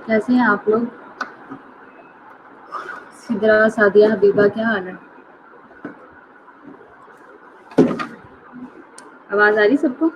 कैसे हैं आप लोग? सिद्रा, सादिया, हबीबा, क्या हाल है? आवाज आ रही सबको?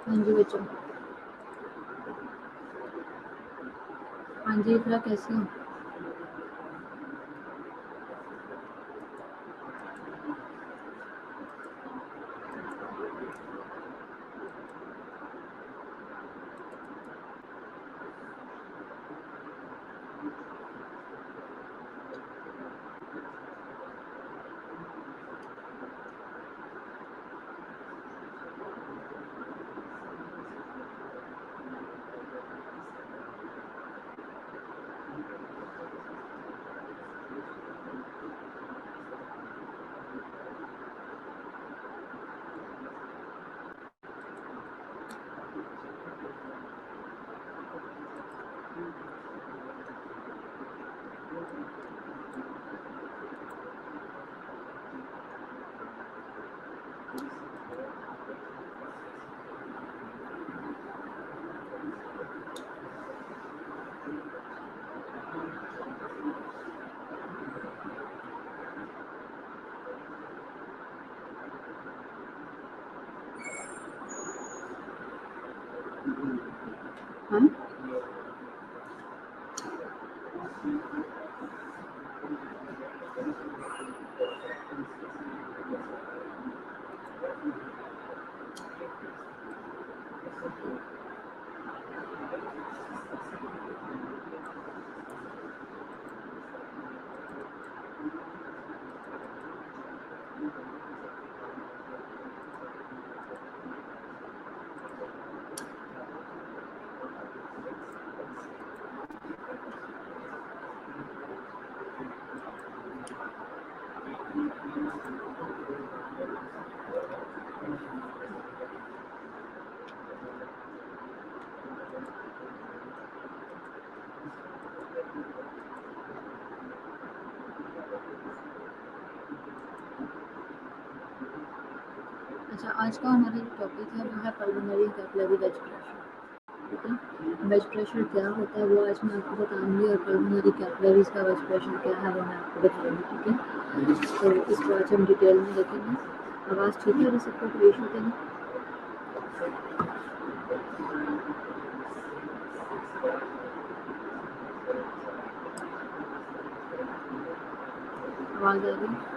हाँ जी बच्चों। हाँ जी इकरा, कैसी हो? हाँ अच्छा, आज का हमारा जो टॉपिक है वो है पल्मोनरी कैपिलरी वेज प्रेशर। ठीक है, वेज प्रेशर क्या होता है वो आज मैं आपको बताऊंगी, और पल्मोनरी कैपिलरीज का वेज प्रेशर क्या है वो मैं आपको बताऊंगी। ठीक है, तो इसको आज हम डिटेल में देखेंगे। आवाज़ ठीक है? सबको कोई इशू तो नहीं? आवाज़ आ रही है?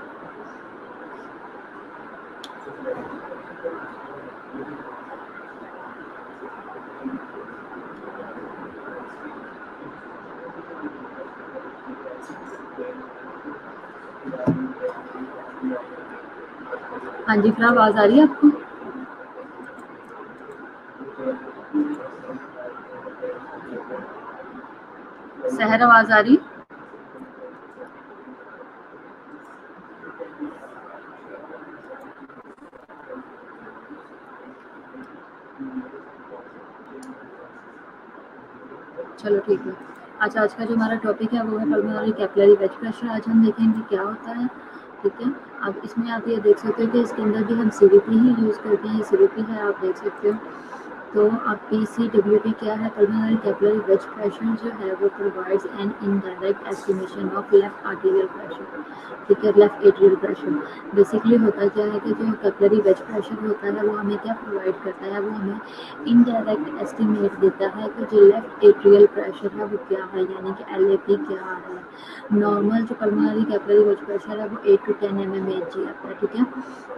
हाँ जी फिर आवाज़ आ रही है आपको? सहर आवाज आ रही? चलो ठीक है। अच्छा, आज का जो हमारा टॉपिक है वो है पल्मोनरी कैपिलरी वेज प्रेशर। आज हम देखेंगे क्या होता है। ठीक है, अब इसमें आप ये देख सकते हो कि इसके अंदर भी हम सीवीपी ही यूज़ करते हैं। ये सीवीपी है, आप देख सकते हो। तो अब पीसीडब्ल्यूपी क्या है? पल्मोनरी कैपिलरी वेज प्रेशर जो है वो provides an indirect estimation of left arterial pressure. ठीक है, लेफ्ट एट्रियल प्रेशर। बेसिकली होता क्या है कि जो कैपिलरी वेज प्रेशर होता है वो हमें क्या प्रोवाइड करता है? वो हमें इनडायरेक्ट एस्टिमेट देता है कि जो लेफ्ट एट्रियल प्रेशर है वो क्या है, यानी कि एलएपी क्या आ रहा है। नॉर्मल जो पल्मोनरी कैपिलरी वेज प्रेशर है वो 8 to 10 mmHg आता है। ठीक है,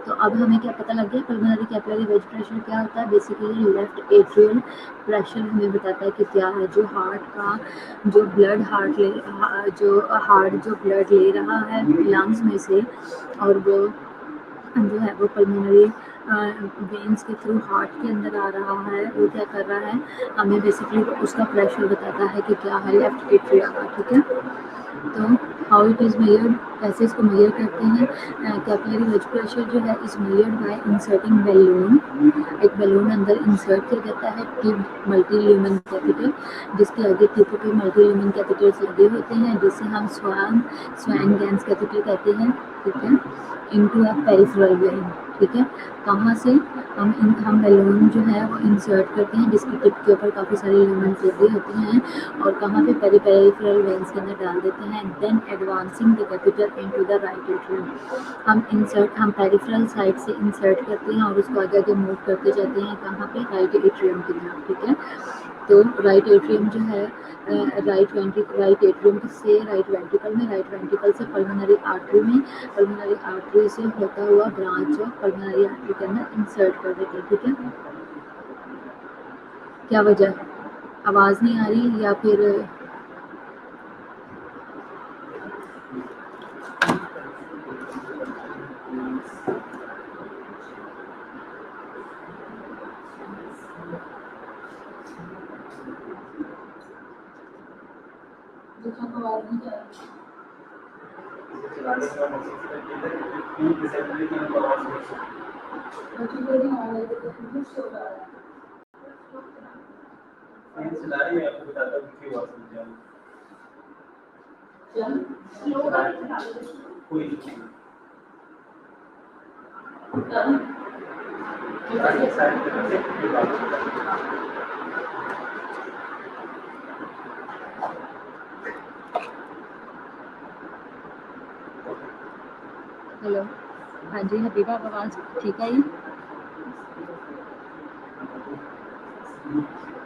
तो अब हमें क्या पता लग गया पल्मोनरी कैपिलरी वेज प्रेशर क्या होता है। बेसिकली लेफ्ट एट्रियल प्रेशर हमें बताता है कि क्या है। जो हार्ट का जो ब्लड हार्ट जो ब्लड ले रहा है लंग्स में से, और वो जो है वो पल्मोनरी वेन्स के थ्रू हार्ट के अंदर आ रहा है, वो क्या कर रहा है, हमें बेसिकली उसका प्रेशर बताता है कि क्या है लेफ्ट एट्रिया का। ठीक है, तो हाउ इट इज़ मेजर्ड, कैसे इसको मेजर करते हैं? कैपिलरी वेज प्रेशर जो है is measured by inserting balloon. एक बैलून अंदर इंसर्ट किया जाता है टिप मल्टी ल्यूमेन कैथेटर, जिसके आगे टिप पे मल्टी ल्यूमेन कैथेटर्स लगे होते हैं, जिसे हम स्वैन गैंस कैथेटर कहते हैं। ठीक है, इनटू अ पेरिफेरल वेन। ठीक है, कहाँ से हम बैलून जो है वो इंसर्ट करते हैं, जिसकी टिप के ऊपर काफ़ी सारे ल्यूमेंस लगे होते हैं, और कहाँ पे पेरिफेरल वेन्स के अंदर डाल देते हैं। Then advancing the catheter into the right atrium. हम पेरिफेरल साइड से इंसर्ट करते हैं और उसको आगे आगे मूव करते जाते हैं, कहाँ पे? राइट एट्रियम की तरफ। ठीक है, तो राइट एट्रियम जो है राइट एट्रियम से राइट वेंट्रिकल में, राइट वेंट्रिकल से पल्मोनरी आर्टरी में, पल्मोनरी आर्टरी से होता हुआ ब्रांच ऑफ पल्मोनरी आर्टरी के अंदर इंसर्ट कर देते हैं। ठीक है, क्या वजह, आवाज़ नहीं आ रही या फिर हेलो? हाँ जी हबीबा, आप आवाज़ ठीक आई?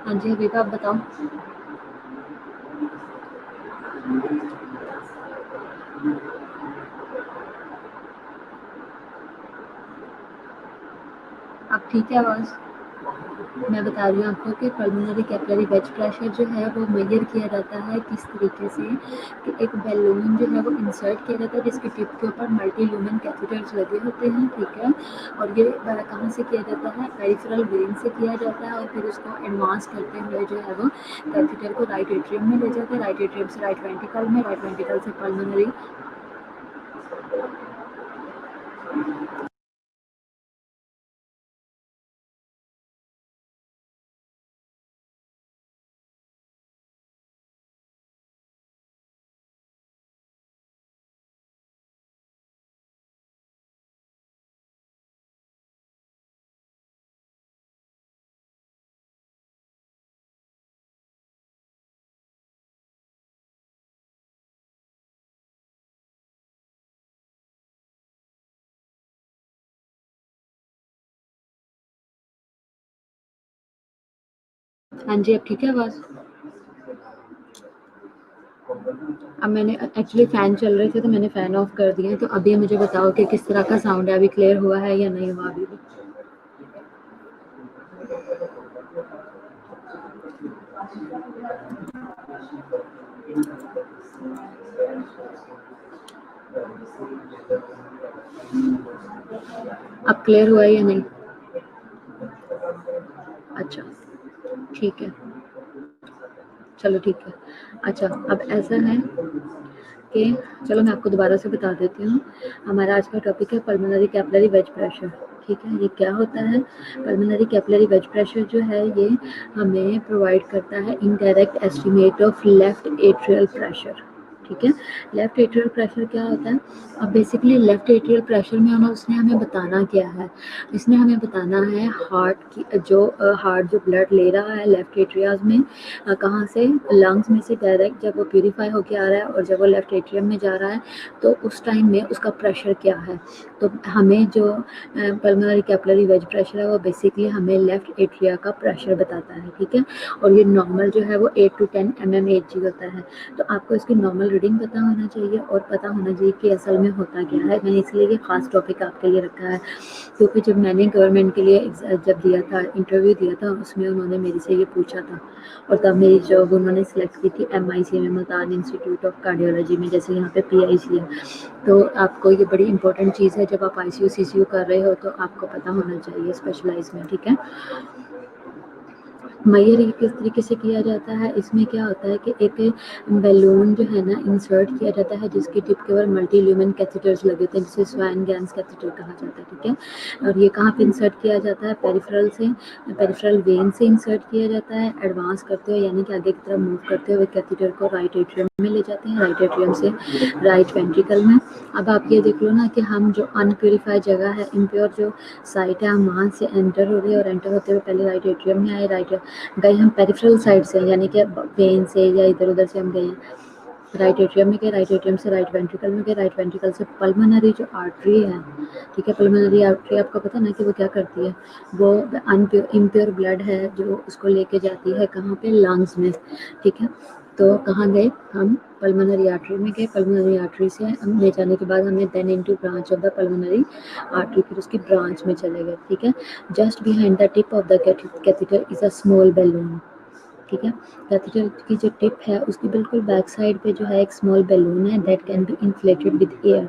हाँ जी हबीबा, आप बताओ। अब ठीक है आवाज़? मैं बता रही हूँ आपको कि पल्मोनरी कैपिलरी वेज प्रेशर जो है वो मेजर किया जाता है किस तरीके से, कि एक बैलून जो है वो इंसर्ट किया जाता है, जिसकी टिप के ऊपर मल्टी ल्यूमेन कैथेटर्स लगे होते हैं। ठीक है, और ये कहाँ से किया जाता है? पेरिफेरल वेन से किया जाता है, और फिर उसको एडवांस करते हुए जो है वो कैथेटर को राइट एट्रियम में ले जाते हैं, राइट एट्रियम से राइट वेंट्रिकल में, राइट वेंट्रिकल से पल्मोनरी। हाँ जी, अब ठीक है आवाज़? अब मैंने एक्चुअली फ़ैन चल रहे थे तो मैंने फ़ैन ऑफ कर दिए, तो अभी मुझे बताओ कि किस तरह का साउंड है, अभी क्लियर हुआ है या नहीं हुआ अभी भी? अब क्लियर हुआ है या नहीं? अच्छा, ठीक है। चलो ठीक है। अच्छा, अब ऐसा है कि चलो मैं आपको दोबारा से बता देती हूँ। हमारा आज का टॉपिक है पल्मोनरी कैपिलरी वेज प्रेशर। ठीक है, ये क्या होता है? पल्मोनरी कैपिलरी वेज प्रेशर जो है ये हमें प्रोवाइड करता है indirect estimate of left atrial pressure. ठीक है, लेफ्ट एट्रियल प्रेशर क्या होता है? अब बेसिकली लेफ्ट एट्रियल प्रेशर में उसने हमें बताना क्या है? इसमें हमें बताना है हार्ट की हार्ट जो ब्लड ले रहा है लेफ्ट एट्रियाज में, कहाँ से? लंग्स में से डायरेक्ट जब वो प्यूरीफाई होके आ रहा है और जब वो लेफ्ट एट्रियम में जा रहा है तो उस टाइम में उसका प्रेशर क्या है। तो हमें जो पल्मोनरी कैपिलरी वेज प्रेशर है वो बेसिकली हमें लेफ्ट एट्रिया का प्रेशर बताता है। ठीक है, और ये नॉर्मल जो है वो 8 to 10 mmHg होता है। तो आपको इसकी नॉर्मल रीडिंग पता होना चाहिए और पता होना चाहिए कि असल में होता क्या है। मैंने इसलिए ये खास टॉपिक आपके लिए रखा है क्योंकि जब मैंने गवर्नमेंट के लिए जब दिया था इंटरव्यू दिया था उसमें उन्होंने मेरे से ये पूछा था और तब मेरी जॉब उन्होंने सेलेक्ट की थी MIC में, मुल्तान इंस्टीट्यूट ऑफ कार्डियोलॉजी में, जैसे यहाँ पे PIC है। तो आपको ये बड़ी इंपॉर्टेंट चीज़ है, जब आप ICU CCU कर रहे हो तो आपको पता होना चाहिए स्पेशलाइज में। ठीक है, मैयर ये किस तरीके से किया जाता है? इसमें क्या होता है कि एक बैलून जो है ना इंसर्ट किया जाता है जिसकी टिप के ऊपर मल्टी ल्यूमेन कैथेटर्स लगे होते हैं जिसे स्वाइन गैंस कैथेटर कहा जाता है। ठीक है, और ये कहाँ पे इंसर्ट किया जाता है? पेरिफेरल वेन से इंसर्ट किया जाता है। एडवांस करते हुए यानी कि आगे की तरफ मूव करते हुए कैथेटर को राइट एट्रियम में ले जाते हैं, राइट एट्रियम से राइट वेंट्रिकल में। अब आप ये देख लो ना कि हम जो अनप्योरीफाइड जगह है, इम्प्योर जो साइट है, हम वहाँ से एंटर हो रहे हैं और एंटर होते हुए पहले राइट एट्रियम में आए, राइट गए हम पेरिफेरल साइड से यानी कि वेन से या इधर उधर से हम गए हैं राइट एट्रियम में गए, राइट एट्रियम से राइट वेंट्रिकल में गए, राइट वेंट्रिकल से पल्मोनरी जो आर्टरी है। ठीक है, पल्मोनरी आर्टरी आपको पता ना कि वो क्या करती है? वो इम्प्योर ब्लड है जो उसको लेके जाती है कहाँ पे? लंग्स में। ठीक है, तो कहाँ गए हम? पल्मोनरी आर्टरी में गए। पल्मोनरी आर्टरी से हम ले जाने के बाद हमें then into branch of the pulmonary artery, फिर उसकी ब्रांच में चले गए। ठीक है, just behind the tip of the catheter is a small balloon. ठीक है, कैथेटर की जो टिप है उसकी बिल्कुल बैक साइड पे जो है एक स्मॉल बैलून है that can be inflated with air,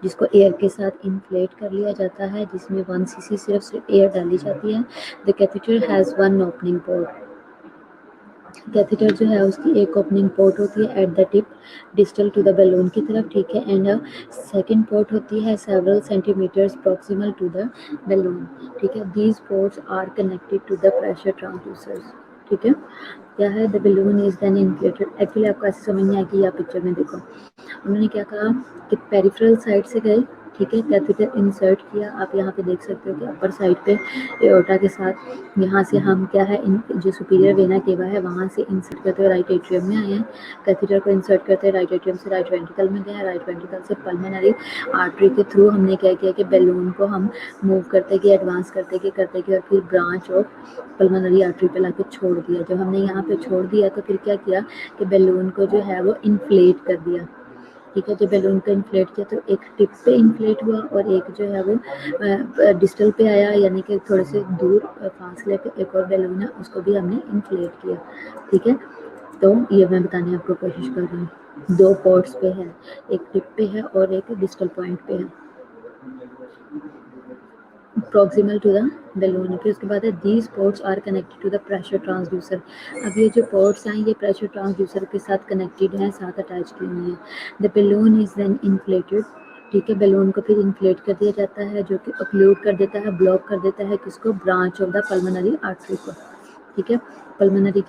जिसको एयर के साथ इन्फ्लेट कर लिया जाता है, जिसमें 1 cc सिर्फ एयर डाली जाती है। The catheter has one opening port. Catheter जो है उसकी एक ओपनिंग पोर्ट होती है at the tip distal to the balloon की तरफ। ठीक है, एंड सेकेंड पोर्ट होती है several centimetres proximal to the balloon. ठीक है, these ports are connected to the pressure transducers. ठीक है, क्या है? The balloon is then inflated. Actually आपको ऐसे समझ नहीं आएगी, आप पिक्चर में देखो। उन्होंने क्या कहा कि पेरिफेरल साइड से गए। ठीक है, कैथेटर इंसर्ट किया, आप यहाँ पे देख सकते हो कि अपर साइड पे एओर्टा के साथ यहाँ से हम क्या है इन जो सुपीरियर वेना केवा है वहाँ से इंसर्ट करते हुए राइट एट्रियम में आए हैं। कैथेटर को इंसर्ट करते हुए राइट एट्रियम से राइट वेंट्रिकल में गए, राइट वेंट्रिकल से पल्मोनरी आर्टरी के थ्रू हमने क्या किया कि बैलून को हम मूव करते गए, एडवांस करते गए और फिर ब्रांच ऑफ पल्मोनरी आर्टरी पे लाके छोड़ दिया। जब हमने यहाँ पे छोड़ दिया तो फिर क्या किया कि बैलून को जो है वो इन्फ्लेट कर दिया। ठीक है, जब बैलून को इन्फ्लेट किया तो एक टिप पे इन्फ्लेट हुआ और एक जो है वो डिस्टल पे आया, यानी कि थोड़े से दूर फासले पे एक और बैलून है उसको भी हमने इन्फ्लेट किया। ठीक है, तो ये मैं बताने आपको कोशिश कर रही हूँ। 2 पोर्ट्स पे है, एक टिप पे है और एक डिस्टल पॉइंट पे है प्रॉक्सिमल टू द बैलून। फिर उसके बाद है these ports are connected to the pressure transducer. अब ये जो पोर्ट्स हैं ये प्रेशर ट्रांसड्यूसर के साथ कनेक्टेड हैं, साथ अटैच की हुई हैं। The balloon is then inflated. ठीक है, बैलून को फिर इन्फ्लेट कर दिया जाता है जो कि ऑक्लूड कर देता है, ब्लॉक कर देता है किसको? Branch of the pulmonary artery को। ठीक है, पल्मोनरी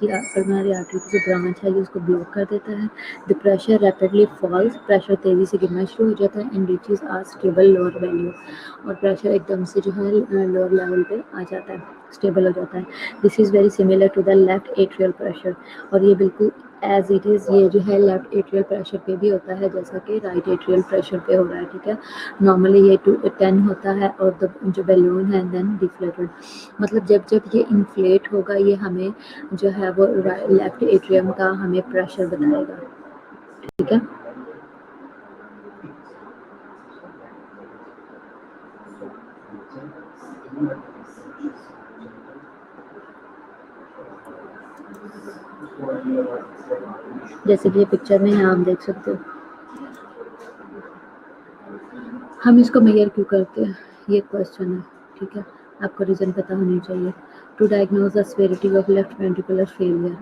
आर्टरी की जो ब्रांच है ये उसको ब्लॉक कर देता है। The pressure rapidly falls, pressure तेज़ी से गिरना शुरू हो जाता है and reaches a stable lower value, और प्रेशर एकदम से जो है लोअर लेवल पे आ जाता है, स्टेबल हो जाता है। This is very similar to the left atrial pressure, और ये बिल्कुल एज इट इज़ ये जो है लेफ्ट एट्रियल प्रेशर पे भी होता है जैसा कि राइट एट्रियल प्रेशर पे हो रहा है। ठीक है, नॉर्मली ये 10 होता है और जो बैलून है देन डिफ्लेटेड, मतलब जब जब ये इन्फ्लेट होगा ये हमें जो है वो लेफ्ट एट्रियम का हमें प्रेशर बताएगा। ठीक है, जैसे कि ये पिक्चर में यहाँ आप देख सकते हो। हम इसको मेजर क्यों करते हैं, ये क्वेश्चन है। ठीक है, आपको रीज़न पता होनी चाहिए। To diagnose the severity of left ventricular failure.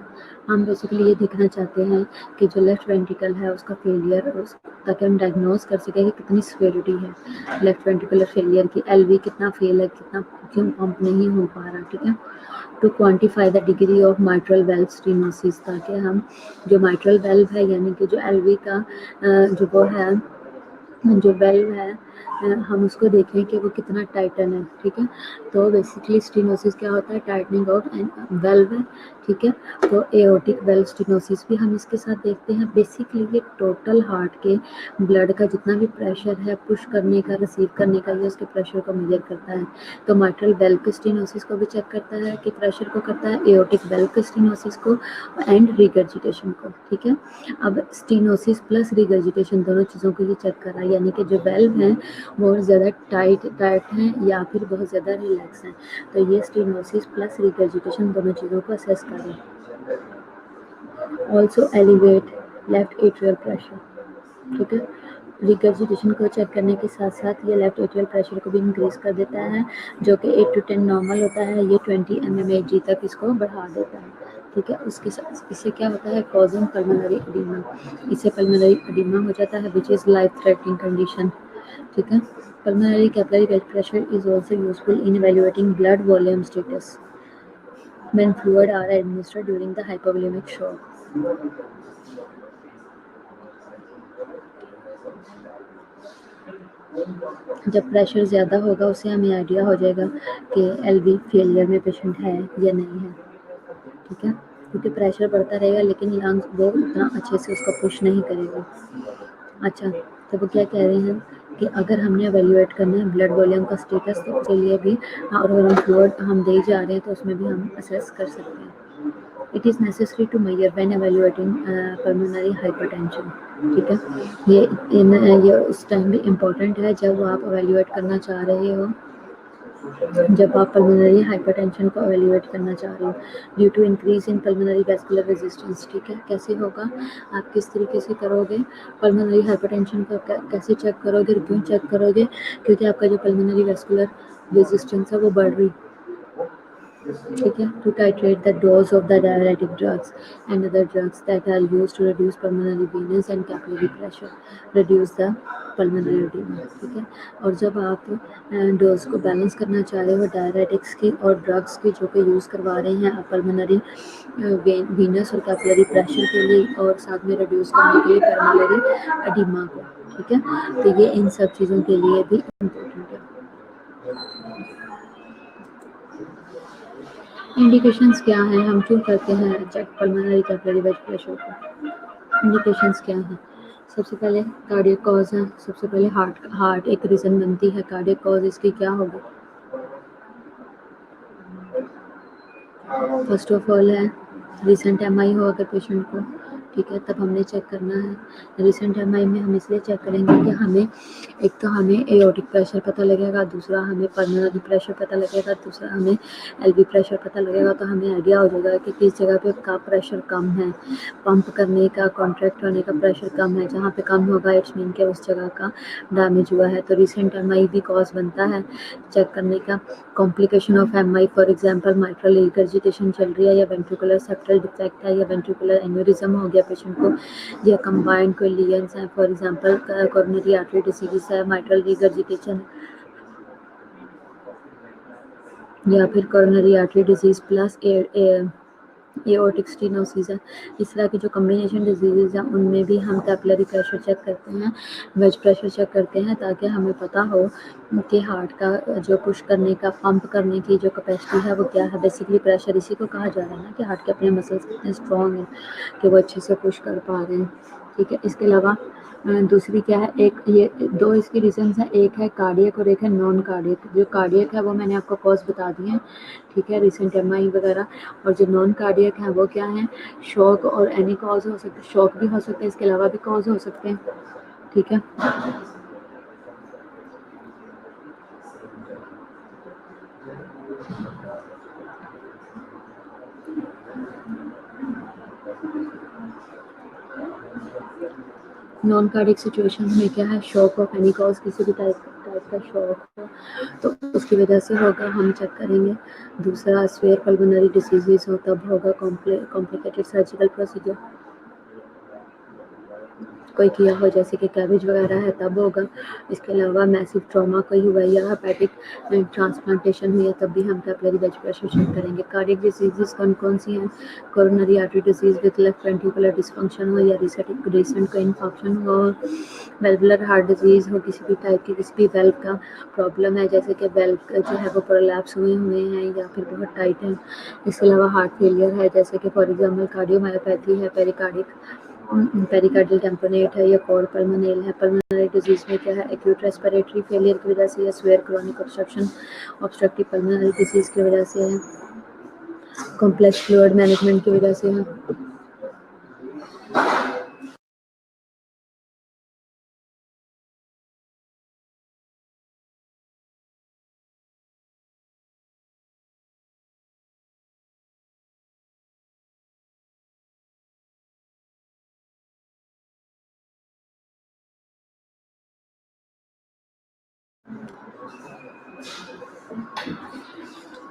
हम बेसिकली ये देखना चाहते हैं कि जो लेफ्ट वेंट्रिकल है उसका फेलियर, ताकि हम डायग्नोज कर सकें कि कितनी सेवेरिटी है लेफ्ट वेंट्रिकुलर फेलियर की, एलवी कितना फेल है, कितना क्यों पंप नहीं हो पा रहा, ठीक है। To quantify the degree of mitral valve stenosis, ताकि हम जो माइट्रल वेल्व है यानी कि जो एलवी का जो वो है, जो वेल्व है, हम उसको देखें कि वो कितना टाइटन है, ठीक है। तो बेसिकली स्टेनोसिस क्या होता है, टाइटनिंग ऑफ वेल्व है, ठीक है। तो एओर्टिक वेल्व स्टेनोसिस भी हम इसके साथ देखते हैं। बेसिकली ये टोटल हार्ट के ब्लड का जितना भी प्रेशर है, पुश करने का, रिसीव करने का, ये उसके प्रेशर को मेजर करता है। तो माइट्रल वेल्व के स्टेनोसिस को भी चेक करता है कि प्रेशर को करता है, एओर्टिक वेल्व के स्टेनोसिस को एंड रिगर्जिटेशन को, ठीक है। अब स्टेनोसिस प्लस रिगर्जिटेशन दोनों चीज़ों को ये चेक करा, यानी कि जो वेल्व हैं बहुत ज़्यादा टाइट हैं या फिर बहुत ज़्यादा रिलैक्स हैं। तो ये स्टेनोसिस प्लस रिगर्जिटेशन दोनों चीज़ों को असेस करें। Also elevate left atrial pressure, ठीक है। रिगर्जिटेशन को चेक करने के साथ साथ ये लेफ्ट एट्रियल प्रेशर को भी इंक्रीज कर देता है, जो कि 8 to 10 नॉर्मल होता है, ये 20 mmHg तक इसको बढ़ा देता है, ठीक है। उसके साथ इससे क्या होता है, कॉजिंग पल्मोनरी एडिमा, इससे पल्मोनरी एडिमा हो जाता है, which is life threatening condition, ठीक है। Pulmonary capillary blood pressure is also useful in evaluating blood volume status when fluid are administered during the hypovolemic shock. जब प्रेशर ज़्यादा होगा उससे हमें आइडिया हो जाएगा कि एलवी फेलियर में पेशेंट है या नहीं है, ठीक है। क्योंकि प्रेशर बढ़ता रहेगा लेकिन लंग्स वो उतना अच्छे से उसको पुश नहीं करेगा। अच्छा, तो वो क्या कह रहे हैं कि अगर हमने एवेल्यूएट करना है ब्लड वॉल्यूम का स्टेटस, तो उसके लिए भी और अगर हम फ्लूइड हम दे जा रहे हैं तो उसमें भी हम असेस कर सकते हैं। It is necessary to measure when evaluating pulmonary hypertension, ठीक है। ये उस टाइम भी इम्पोर्टेंट है जब आप एवेल्यूएट करना चाह रहे हो, जब आप पल्मोनरी हाइपरटेंशन को एवेल्यूएट करना चाह रहे हो due to increase in pulmonary vascular resistance, ठीक है। कैसे होगा, आप किस तरीके से करोगे पल्मोनरी हाइपरटेंशन को, कैसे चेक करोगे, क्यों चेक करोगे, क्योंकि आपका जो पल्मोनरी वैस्कुलर रेजिस्टेंस है वो बढ़ रही, ठीक है। To titrate the dose of the diuretic drugs and other drugs that are used to reduce pulmonary venous and capillary pressure, reduce the pulmonary oedema, ठीक है। और जब आप डोज को बैलेंस करना चाह रहे हो डायरेटिक्स की और ड्रग्स की जो कि यूज़ करवा रहे हैं आप पल्मोनरी वेनस और कैपिलरी प्रेशर के लिए और साथ में रिड्यूस करने के लिए पल्मोनरी एडिमा को, ठीक है। तो ये इन सब चीज़ों के लिए भी इम्पोर्टेंट है। इंडिकेशंस क्या हैं, हम क्यों करते हैं check pulmonary capillary blood pressure को, इंडिकेशंस क्या हैं। सबसे पहले कार्डियक कॉज है, सबसे पहले हार्ट एक रीज़न बनती है। कार्डियक कॉज इसकी क्या होगी, फर्स्ट ऑफ ऑल है रिसेंट एमआई हो अगर पेशेंट को, ठीक है, तब हमने चेक करना है। रिसेंट एमआई में हम इसलिए चेक करेंगे कि हमें एक तो हमें एओर्टिक प्रेशर पता लगेगा, दूसरा हमें पल्मोनरी प्रेशर पता लगेगा, दूसरा हमें एलवी प्रेशर पता लगेगा। तो हमें आइडिया हो जाएगा कि किस जगह पे का प्रेशर कम है, पंप करने का, कॉन्ट्रैक्ट होने का प्रेशर कम है। जहाँ पे कम होगा इट्स मीन के उस जगह का डैमेज हुआ है। तो रिसेंट एमआई भी कॉज बनता है चेक करने का। Complication of MI, for example mitral regurgitation चल रही है या वेंट्रिकुलर सेप्टल डिफेक्ट है या वेंट्रिकुलर एन्यूरिज्म हो गया पेशेंट को, या कंबाइंड कोई लीजन्स हैं, for example coronary artery disease है, माइट्रल रिगर्जिटेशन या फिर coronary artery disease plus aortic stenosis है। इस तरह की जो कम्बिनेशन डिजीज़ हैं उनमें भी हम कैपिलरी प्रेशर चेक करते हैं, वेज प्रेशर चेक करते हैं, ताकि हमें पता हो कि हार्ट का जो पुश करने का, पंप करने की जो कैपेसिटी है वो क्या है। बेसिकली प्रेशर इसी को कहा जा रहा है ना कि हार्ट के अपने मसल्स कितने स्ट्रॉन्ग हैं कि वो अच्छे से पुश कर पा रहे हैं, ठीक है। इसके अलावा दूसरी क्या है, एक ये दो इसकी रीजंस हैं, एक है कार्डियक और एक है नॉन कार्डियक। जो कार्डियक है वो मैंने आपको कॉज बता दिए हैं, ठीक है, रिसेंट एमआई वगैरह। और जो नॉन कार्डियक है वो क्या है, शॉक और एनी कॉज हो सकता है, शॉक भी हो सकता है, इसके अलावा भी कॉज हो सकते हैं, ठीक है। नॉन कार्डियक सिचुएशन में क्या है, शॉक ऑफ एनी कॉज, किसी भी टाइप टाइप का शॉक हो तो उसकी वजह से होगा, हम चेक करेंगे। दूसरा स्वेयर पल्मोनरी डिसीजेस हो तब होगा कॉम्प्लिकेटेड सर्जिकल प्रोसीजर, कोई किया हो जैसे कि कैबेज वगैरह है तब होगा। इसके अलावा मैसिव ट्रॉमा कोई हुआ है या हेपेटिक ट्रांसप्लांटेशन हुई है तब भी हम कैपिलरी ब्लड प्रेशर चेक करेंगे। कार्डियक डिसीजेस कौन कौन सी हैं? Coronary artery disease with left ventricular dysfunction हो या रिसेंट का इन्फेक्शन हो, वेल्वुलर हार्ट डिजीज हो, किसी भी टाइप की किसी भी वेल्व का प्रॉब्लम है जैसे कि वेल्व जो है वो प्रोलैप्स हुए हैं या फिर बहुत टाइट है। इसके अलावा हार्ट फेलियर है जैसे कि फॉर एग्जांपल कार्डियोमायोपैथी है, पेरिकार्डियल टेम्पोनेट है या कॉर्ड पल्मोनेल है। पल्मोनरी डिजीज में क्या है? एक्यूट रेस्पिरेटरी फेलियर की वजह से या swear chronic obstruction obstructive pulmonary disease की वजह से है, कॉम्प्लेक्स फ्लूइड मैनेजमेंट की वजह से है।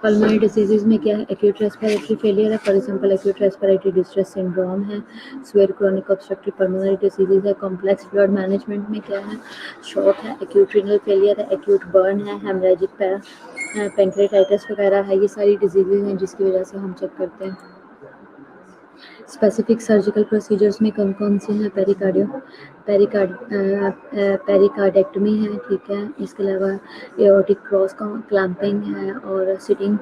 पल्मोनरी डिसीजेज में क्या है? एक्यूट रेस्पिरेटरी फेलियर है, for example acute respiratory distress syndrome है, severe chronic obstructive pulmonary diseases है। कॉम्प्लेक्स फ्लूइड मैनेजमेंट में क्या है? शॉक है, एक्यूट रीनल फेलियर है, एक्यूट बर्न है, हेमरेजिक पैंक्रेटाइटिस वगैरह है। ये सारी डिजीजेज हैं जिसकी वजह से हम चेक करते हैं। स्पेसिफिक सर्जिकल प्रोसीजर्स में कौन कौन से हैं? पेरिकार्डेक्टमी है, ठीक है। इसके अलावा एओर्टिक क्रॉस क्लैंपिंग है और सिटिंग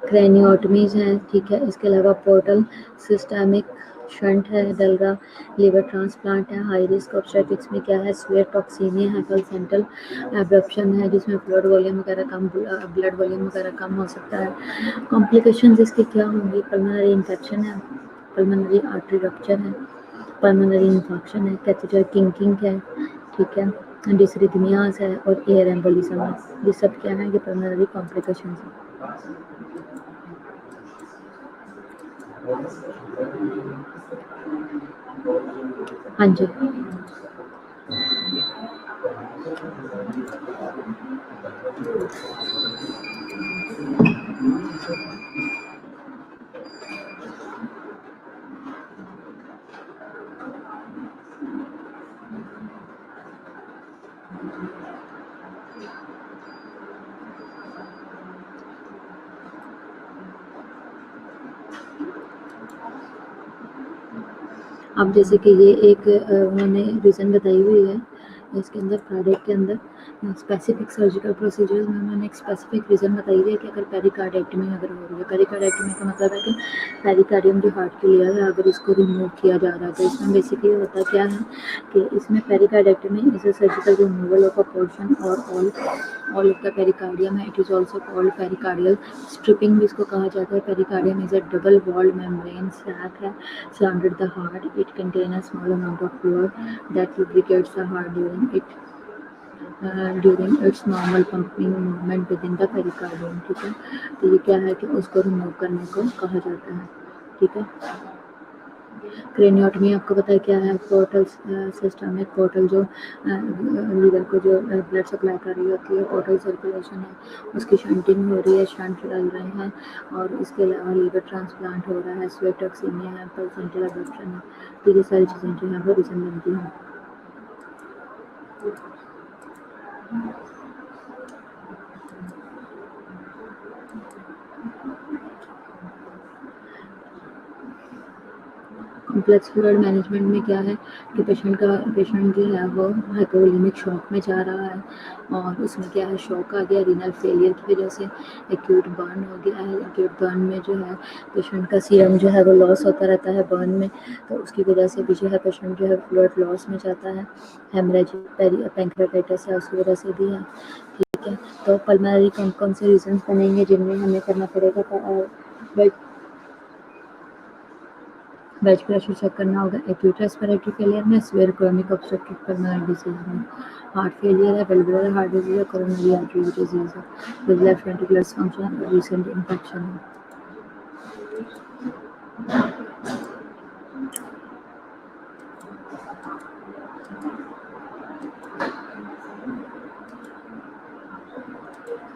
क्रेनियोटमीज हैं, ठीक है। इसके अलावा पोर्टल सिस्टेमिक शंट है, डलरा लीवर ट्रांसप्लांट है। हाई रिस्क ऑब्स्टेट्रिक्स में क्या है? स्वेयर टॉक्सीमिया है, प्लेसेंटल एब्रप्शन है जिसमें ब्लड वॉल्यूम वगैरह कम हो सकता है। कॉम्प्लिकेशंस इसके क्या होंगी? पल्मोनरी इन्फेक्शन है, पल्मोनरी आर्टरी रप्चर है, पल्मोनरी इन्फेक्शन है, कैथेटर किंकिंग है, ठीक है, डिसरिथमियाज है और एयर एम्बोलिज्म है। ये सब क्या है? ये पल्मोनरी कॉम्प्लिकेशंस है। हाँ जी। अब जैसे कि ये एक उन्होंने रीज़न बताई हुई है इसके अंदर, कार्डियक के अंदर स्पेसिफिक सर्जिकल प्रोसीजर्स में उन्होंने एक स्पेसिफिक रीज़न बताई हुई है कि अगर पेरिकार्डेक्टमी अगर हो रही है। पेरिकार्डेक्टमी का मतलब है कि पेरिकार्डियम जो हार्ट की लेयर है अगर इसको रिमूव किया जा रहा है तो इसमें बेसिकली होता क्या है कि इसमें pericardiectomy is a surgical removal of a portion or all of the pericardium है। It is also called pericardial stripping भी इसको कहा जाता है। Pericardium is a double walled membrane sac है surrounded the heart. It contains a small amount of fluid that lubricates the heart during its normal pumping movement within the pericardium, ठीक है। तो ये क्या है कि उसको रिमूव करने को कहा जाता है, ठीक है। क्रेनियोटमी आपको पता है क्या है? पोर्टल सिस्टमिक पोर्टल जो लीवर को जो ब्लड सप्लाई कर रही होती है, पोर्टल सर्कुलेशन है उसकी शंटिंग हो रही है, शंट डाल रहे हैं और इसके अलावा लीवर ट्रांसप्लांट हो रहा है, स्वेयर टॉक्सीमिया है, प्लेसेंटल एब्रप्शन है। तो ये सारी चीज़ें जो हैं वो रीज़न बनती हैं। कॉम्प्लेक्स फ्लूइड मैनेजमेंट में क्या है कि पेशेंट जो है वो हाइपोवोलेमिक शॉक में जा रहा है और उसमें क्या है, शॉक आ गया रीनल फेलियर की वजह से, एक्यूट बर्न हो गया है। एक्यूट बर्न में जो है पेशेंट का सीरम जो है वो लॉस होता रहता है बर्न में, तो उसकी वजह से भी जो है पेशेंट जो है फ्लूइड लॉस में जाता है। हेमरेजिक पैंक्रेटाइटिस है उसकी वजह से भी है, ठीक है। तो पल्मोनरी कौन कौन से रीजन बनेंगे जिनमें हमें करना पड़ेगा? ब्लड प्रेशर चेक करना होगा एक्यूट रेस्पिरेटरी फेलियर में, swear chronic obstructive pulmonary disease में, हार्ट फेलियर है, वेल्वुलर हार्ट डिजीज है, कोरोनरी आर्टरी डिजीज है, विद लेफ्ट वेंट्रिकुलर डिस्फंक्शन और रीसेंट इन्फेक्शन है।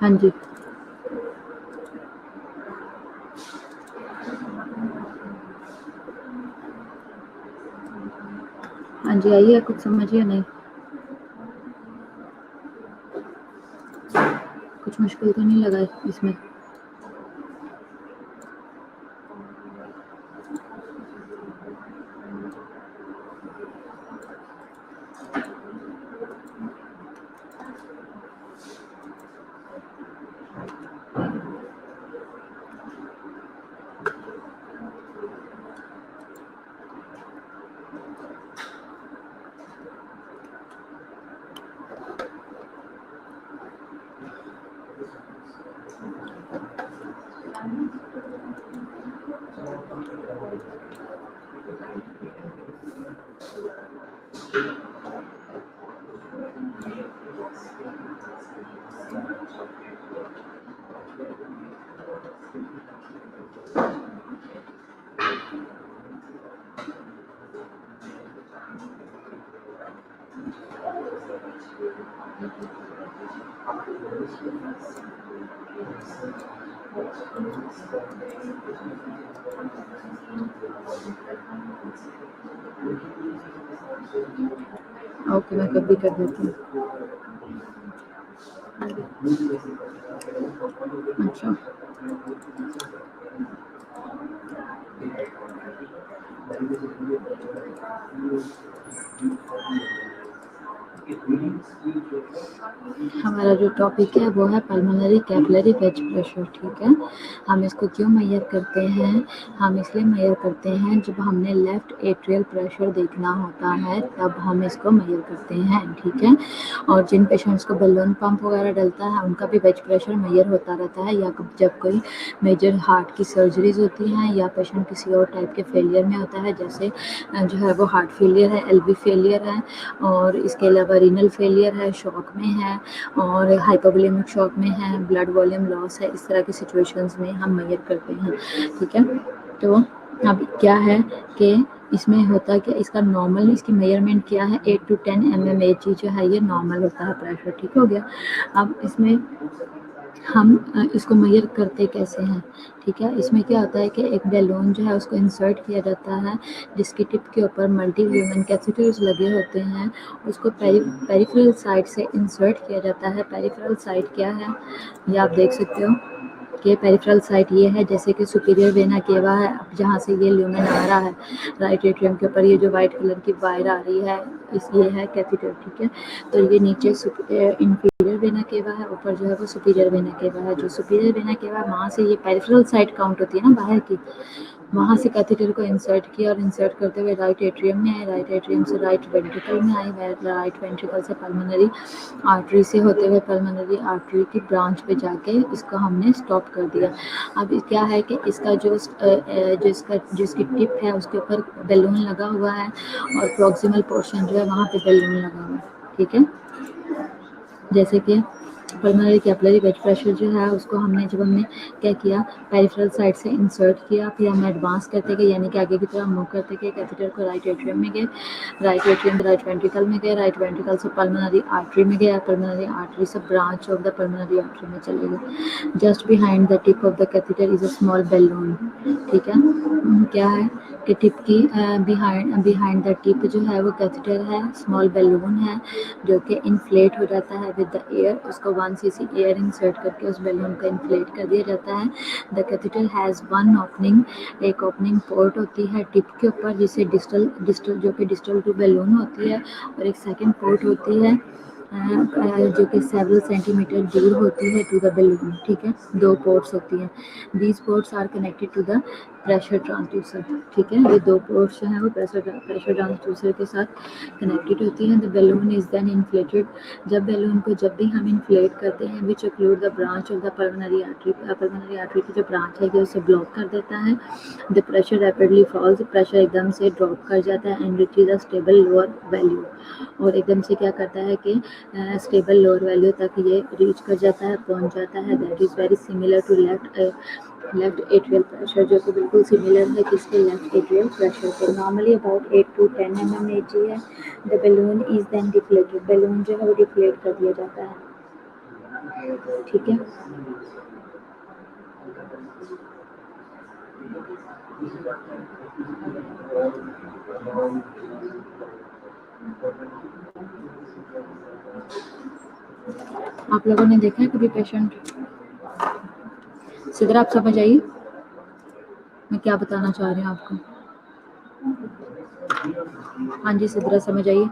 हाँ जी। हाँ जी, आइए, कुछ समझिए नहीं। कुछ मुश्किल तो नहीं लगा इसमें? ओके, मैं कभी कर देती हूँ। अच्छा। हमारा जो टॉपिक है वो है पल्मोनरी कैपिलरी वेज प्रेशर, ठीक है। हम इसको क्यों मेजर करते हैं? हम इसलिए मेजर करते हैं जब हमने लेफ्ट एट्रियल प्रेशर देखना होता है तब हम इसको मेजर करते हैं, ठीक है। और जिन पेशेंट्स को बलून पंप वगैरह डलता है उनका भी वेज प्रेशर मेजर होता रहता है, या जब कोई मेजर हार्ट की सर्जरीज होती हैं या पेशेंट किसी और टाइप के फेलियर में होता है, जैसे जो है वो हार्ट फेलियर है, एलवी फेलियर है, और इसके अलावा रीनल फेलियर है, शॉक में है, और हाइपोवोलेमिक शॉक में है, ब्लड वॉल्यूम लॉस है, इस तरह की सिचुएशंस में हम मेजर करते हैं, ठीक है। तो अब क्या है कि इसमें होता क्या, इसका नॉर्मल इसकी मेजरमेंट क्या है, 8 to 10 mmHg जो है ये नॉर्मल होता है प्रेशर, ठीक हो गया। अब इसमें हम इसको मेजर करते कैसे हैं, ठीक है। इसमें क्या होता है कि एक बैलून जो है उसको इंसर्ट किया जाता है, जिसकी टिप के ऊपर मल्टी ल्यूमेन कैथेटर्स लगे होते हैं। उसको पेरिफेरल साइड से इंसर्ट किया जाता है। पेरिफेरल साइड क्या है ये आप देख सकते हो कि पेरिफेरल साइट ये है, जैसे कि सुपीरियर वेना केवा है, जहाँ से ये ल्यूमेन आ रहा है राइट एट्रियम के ऊपर, ये जो वाइट कलर की वायर आ रही है इस ये है कैथेटर, ठीक है। तो ये नीचे इंफीरियर वेना केवा है, ऊपर जो है वो सुपीरियर वेना केवा है। जो सुपीरियर वेना केवा है वहाँ से ये पेरिफेरल साइट काउंट होती है ना बाहर की, वहाँ से कैथेटर को इंसर्ट किया और इंसर्ट करते हुए राइट एट्रियम में आए, राइट एट्रियम से राइट वेंट्रिकल में आई, राइट वेंट्रिकल से पल्मोनरी आर्टरी से होते हुए पल्मोनरी आर्टरी की ब्रांच पे जाके इसको हमने स्टॉप कर दिया। अब क्या है कि इसका जिसकी टिप है उसके ऊपर बैलून लगा हुआ है, और प्रॉक्सिमल पोर्शन जो है वहाँ पे बैलून लगा हुआ है, ठीक है। जैसे कि पल्मोनरी कैपिलरी वेज प्रेशर जो है उसको हमने क्या किया, पेरिफेरल साइड से इंसर्ट किया, फिर हम एडवांस करते गए, यानी कि आगे की तरफ मूव करते गए, कैथेटर को राइट एट्रियम में गए, राइट एट्रियम से राइट वेंट्रिकल में गए, राइट वेंट्रिकल से पल्मोनरी आर्टरी में गया, पल्मोनरी आर्टरी से branch of the pulmonary artery में चले गए। Just behind the tip of the catheter is a small balloon, ठीक है। क्या है कि टिप की बिहाइंड द टिप जो है वो कैथेटर है, स्मॉल बैलून है जो कि इन्फ्लेट हो जाता है विद द एयर। उसको 1 cc एयर इंसर्ट करके उस बैलून को इन्फ्लेट कर दिया जाता है। The catheter has one opening, एक ओपनिंग पोर्ट होती है टिप के ऊपर, जिसे डिस्टल डिस्टल जो कि डिस्टल टू बैलून होती है, और एक सेकेंड पोर्ट होती है जो कि सेवरल सेंटीमीटर दूर होती है टू द बैलून, ठीक है। 2 पोर्ट्स होती हैं। These ports are connected to the pressure transducer, ठीक है। ये 2 पोर्ट्स जो हैं वो प्रेशर ट्रांसड्यूसर के साथ कनेक्टेड होती हैं। The balloon is then inflated, जब बैलून को जब भी हम इन्फ्लेट करते हैं which occlude the branch of the pulmonary artery की जो ब्रांच है ये उसे ब्लॉक कर देता है। The pressure rapidly falls, pressure एकदम से ड्रॉप कर जाता है, and reaches a stable lower value, और एकदम से क्या करता है कि स्टेबल लोअर वैल्यू तक ये रीच कर जाता है, पहुंच जाता है। That is very similar to left atrial pressure, जो कि बिल्कुल सिमिलर है किसके, लेफ्ट एट्रियल प्रेशर के। नॉर्मली अबाउट 8 to 10 mmHg है। The balloon is then deflated, balloon जो है वो डिफ्लेट कर दिया जाता है। ठीक है। आप लोगों ने देखा है कभी पेशेंट? सिद्धरा आप समझ आइए मैं क्या बताना चाह रही हूँ आपको। हाँ जी सिद्धरा समझ आइए।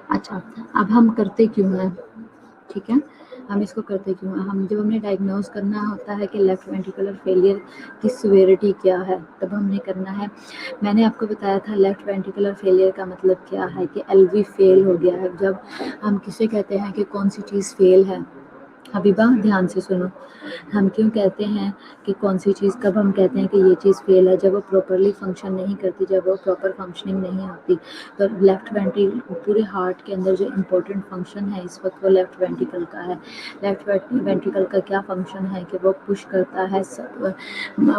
अच्छा, अब हम करते क्यों हैं? ठीक है, हम इसको करते क्यों हैं? हम जब हमें डायग्नोज करना होता है कि लेफ्ट वेंट्रिकुलर फेलियर की सिवियरिटी क्या है, तब हमने करना है। मैंने आपको बताया था लेफ्ट वेंट्रिकुलर फेलियर का मतलब क्या है कि एलवी फेल हो गया है। जब हम किसे कहते हैं कि कौन सी चीज़ फेल है, हबीबा ध्यान से सुनो, हम क्यों कहते हैं कि कौन सी चीज़, कब हम कहते हैं कि ये चीज़ फेल है? जब वो प्रॉपरली फंक्शन नहीं करती, जब वो प्रॉपर फंक्शनिंग नहीं होती। तो लेफ्ट वेंट्रिकल, पूरे हार्ट के अंदर जो इम्पोर्टेंट फंक्शन है इस वक्त वो लेफ्ट वेंट्रिकल का है। लेफ्ट वेंट्रिकल का क्या फंक्शन है कि वो पुश करता है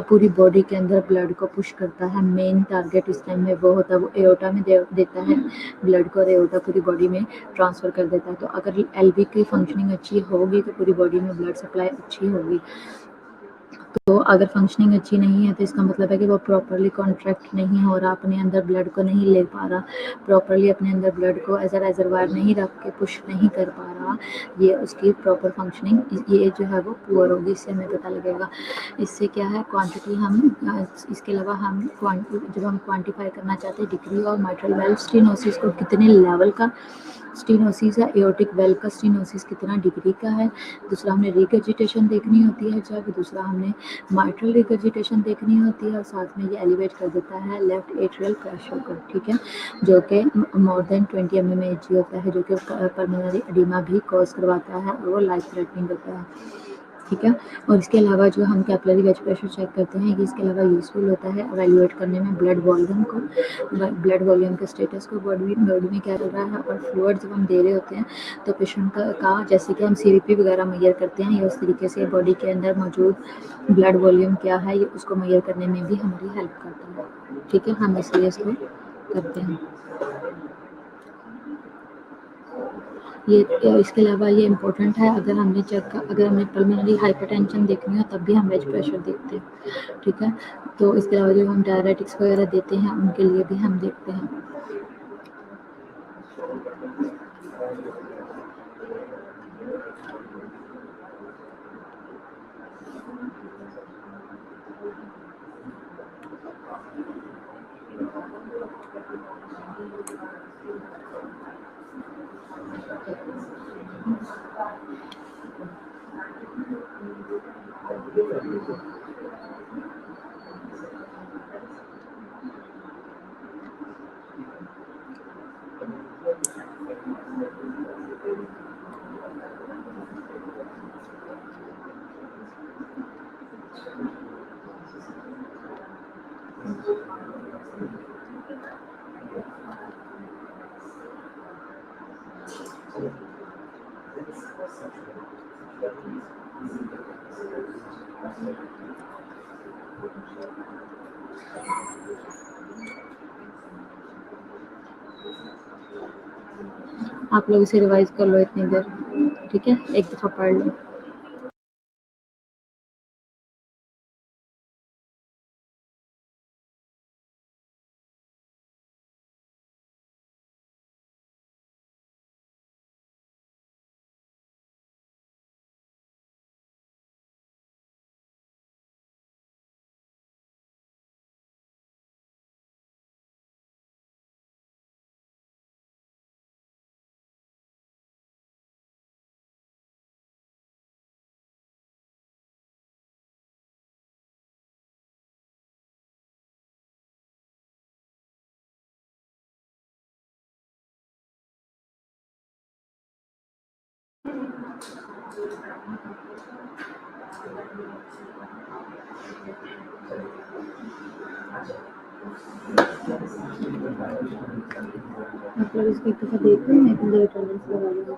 पूरी बॉडी के अंदर ब्लड को पुश करता है। मेन टारगेट इस टाइम में वो होता है, वो एओर्टा में देता है ब्लड को, और एओर्टा पूरी बॉडी में ट्रांसफ़र कर देता है। तो अगर एलवी की फंक्शनिंग अच्छी होगी तो पूरी बॉडी में ब्लड सप्लाई अच्छी होगी। तो अगर फंक्शनिंग अच्छी नहीं है तो इसका मतलब है कि वो प्रॉपरली कॉन्ट्रैक्ट नहीं हो रहा, अपने अंदर ब्लड को नहीं ले पा रहा, प्रॉपरली अपने अंदर ब्लड को एज अ रेजरवायर नहीं रख के पुश नहीं कर पा रहा। ये उसकी प्रॉपर फंक्शनिंग, ये जो है वो पुअर होगी, इससे हमें पता लगेगा। इससे क्या है, क्वांटिटी हम इसके अलावा हम जब हम क्वान्टिफाई करना चाहते हैं degree of mitral valve stenosis को, कितने लेवल का स्टेनोसिस है, एओर्टिक वेल्व का स्टेनोसिस कितना डिग्री का है। दूसरा हमने रिगर्जिटेशन देखनी होती है जब, दूसरा हमने माइट्रल रिगर्जिटेशन देखनी होती है, और साथ में ये एलिवेट कर देता है लेफ्ट एट्रियल प्रेशर को। ठीक है, जो कि मोर देन 20 mmHg होता है, जो कि पल्मोनरी एडिमा भी कॉज करवाता है और वो लाइफ थ्रेटनिंग होता है। ठीक है, और इसके अलावा जो हम कैपिलरी वेज प्रेशर चेक करते हैं, ये इसके अलावा यूज़फुल होता है एवेल्युएट करने में ब्लड वॉल्यूम को, ब्लड वॉल्यूम के स्टेटस को, बॉडी में क्या चल रहा है। और फ्लूइड जब हम दे रहे होते हैं तो पेशेंट का जैसे कि हम सीवीपी वगैरह मेजर करते हैं, या उस तरीके से बॉडी के अंदर मौजूद ब्लड वॉल्यूम क्या है, ये उसको मेजर करने में भी हमारी हेल्प करता है। ठीक है, हम इसलिए इसको करते हैं। ये इसके अलावा ये इम्पोर्टेंट है, अगर हमने पल्मोनरी हाइपरटेंशन देखनी हो तब भी हम वेज प्रेशर देखते हैं। ठीक है, तो इसके अलावा जो हम डायरेटिक्स वगैरह देते हैं उनके लिए भी हम देखते हैं। आप लोग इसे रिवाइज कर लो इतनी देर। ठीक है, एक दफ़ा पढ़ लो। मतलब इसको एक दफ़ा देख लो, मैं अंदर अटेंडेंस लगा लूँगी।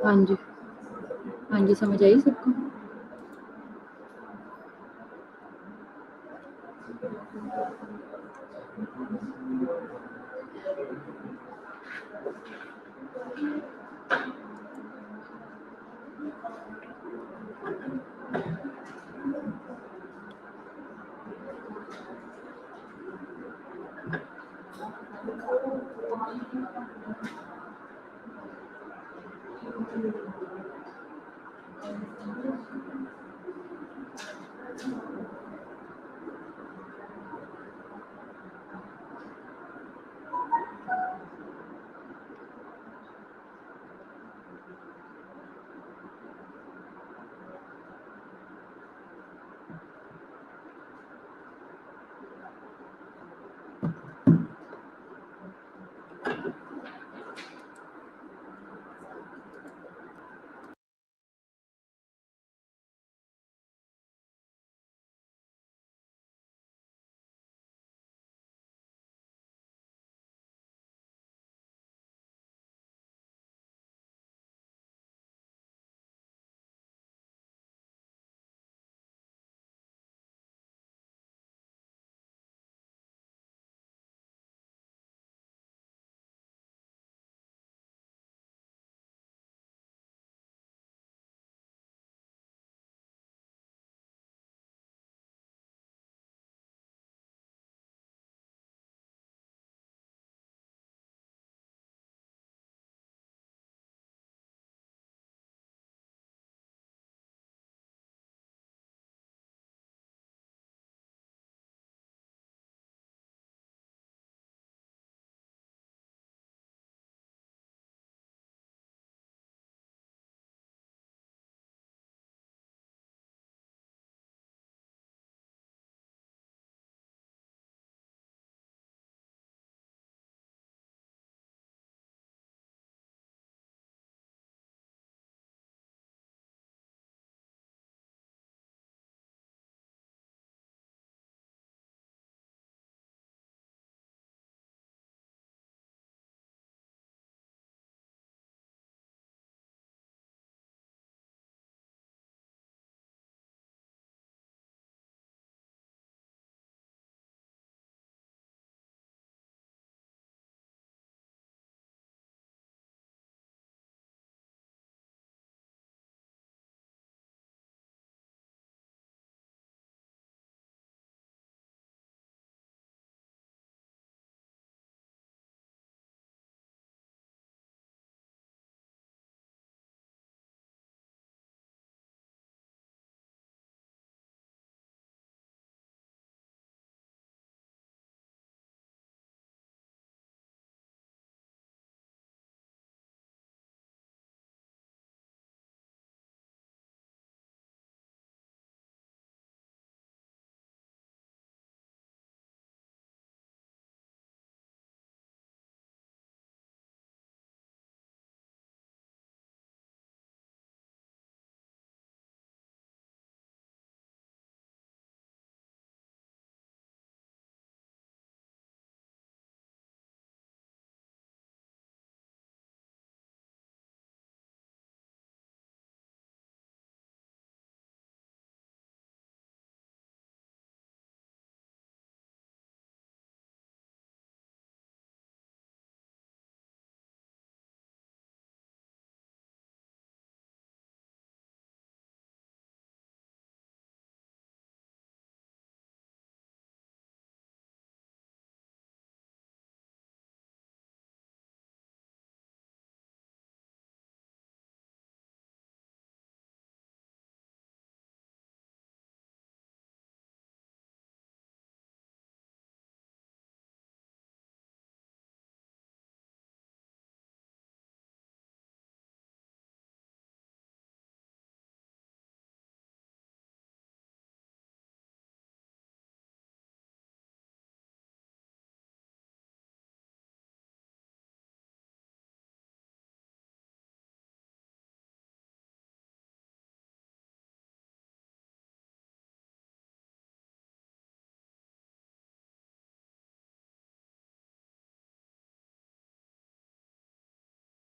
हाँ जी, हाँ जी, समझ आई सबको?